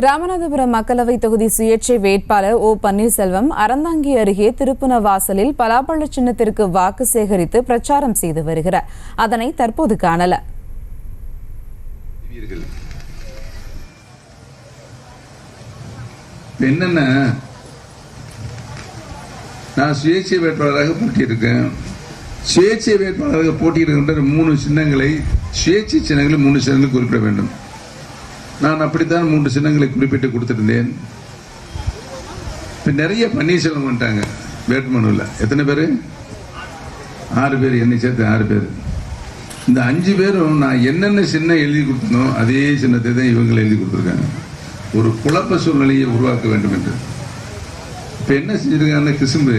ராமநாதபுரம் மக்களவை தொகுதி சுயேட்சை வேட்பாளர் ஓ பன்னீர்செல்வம் அறந்தாங்கி அருகே திருப்புனவாசலில் பலாப்பழ சின்னத்திற்கு வாக்கு சேகரித்து பிரச்சாரம் செய்து வருகிறார். அதனை தற்போது காணல. என்னன்னா, நான் சுயேட்சை வேட்பாளராக போட்டியிருக்கேன். சுயேட்சை வேட்பாளராக போட்டியிருக்கின்ற 3 சின்னங்களை, சுயேட்சை சின்னங்களை 3 சின்னங்களை குறிப்பிட வேண்டும். நான் அப்படித்தான் 3 சின்னங்களை குறிப்பிட்டு கொடுத்திருந்தேன். இப்ப நிறைய பன்னீர்செல்வம் வந்துட்டாங்க வேட்புமனுவில். எத்தனை பேர்? 6 பேர், என்னை சேர்த்து 6 பேர். இந்த 5 பேரும் நான் என்னென்ன சின்னம் எழுதி கொடுத்தனோ அதே சின்னத்தை தான் இவங்களை எழுதி கொடுத்துருக்காங்க. ஒரு குழப்ப சூழ்நிலையை உருவாக்க வேண்டும் என்று. இப்ப என்ன செஞ்சிருக்காங்க, கிசும்பு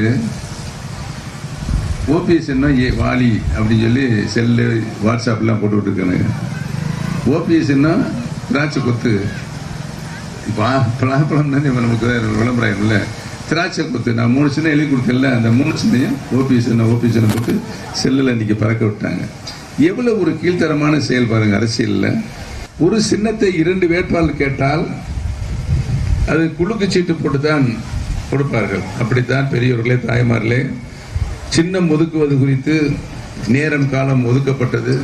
ஓபிஎஸ் என்ன வாலி அப்படின்னு சொல்லி செல்லு வாட்ஸ்அப்லாம் போட்டு விட்டுருக்காங்க. ஓபிஎஸ் என்ன திராட்சை கொத்து, பலாப்பழம் தானே நமக்கு விளம்பரம் இல்லை, திராட்சை கொத்து. நான் 3 சின்னம் எழுதி கொடுத்தல, அந்த 3 சின்னையும் ஓபிஎஸ் போட்டு செல்லில் இன்னைக்கு பறக்க விட்டாங்க. எவ்வளவு ஒரு கீழ்த்தரமான செயல் பாருங்க. அரசியலில் ஒரு சின்னத்தை 2 வேட்பாளர் கேட்டால் அது குலுக்கு சீட்டு போட்டு தான் கொடுப்பார்கள். அப்படித்தான் பெரியவர்களே தாய்மார்களே சின்னம் ஒதுக்குவது குறித்து நேரம் காலம் ஒதுக்கப்பட்டது.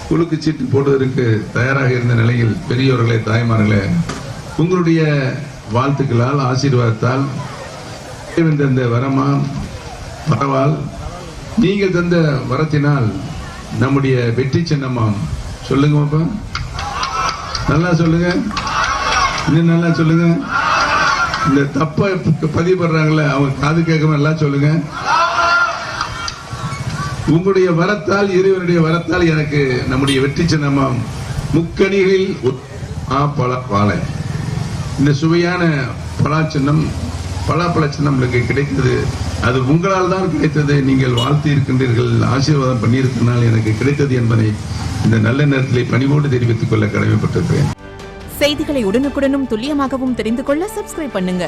குலுக்கு சீட்டு போடுவதற்கு தயாராக இருந்த நிலையில் பெரியவர்களே தாய்மார்களே உங்களுடைய வாழ்த்துக்களால் ஆசீர்வாதத்தால் தந்த வரமா பரவால் நீங்கள் தந்த வரத்தினால் நம்முடைய வெற்றி சின்னமாம். சொல்லுங்க பாப்பா, நல்லா சொல்லுங்க, இன்னும் நல்லா சொல்லுங்க. இந்த தப்ப பதிவு பண்றாங்களே அவங்க காது கேட்காம எல்லாம் சொல்லுங்க. உங்களுடைய வரத்தால், இறைவனுடைய வரத்தால் எனக்கு நம்முடைய வெற்றி சின்னமாம் முக்கணிகளில் வாழை, இந்த சுவையான பலாப்பழ சின்னம் கிடைத்தது. அது உங்களால் தான் கிடைத்தது. நீங்கள் வாழ்த்து இருக்கின்றீர்கள், ஆசீர்வாதம் பண்ணியிருக்கிறனால் எனக்கு கிடைத்தது என்பதை இந்த நல்ல நேரத்தில் பணிவோடு தெரிவித்துக் கொள்ள கடமைப்பட்டிருக்கிறேன். செய்திகளை உடனுக்குடனும் துல்லியமாகவும் தெரிந்து கொள்ள சப்ஸ்கிரைப் பண்ணுங்க.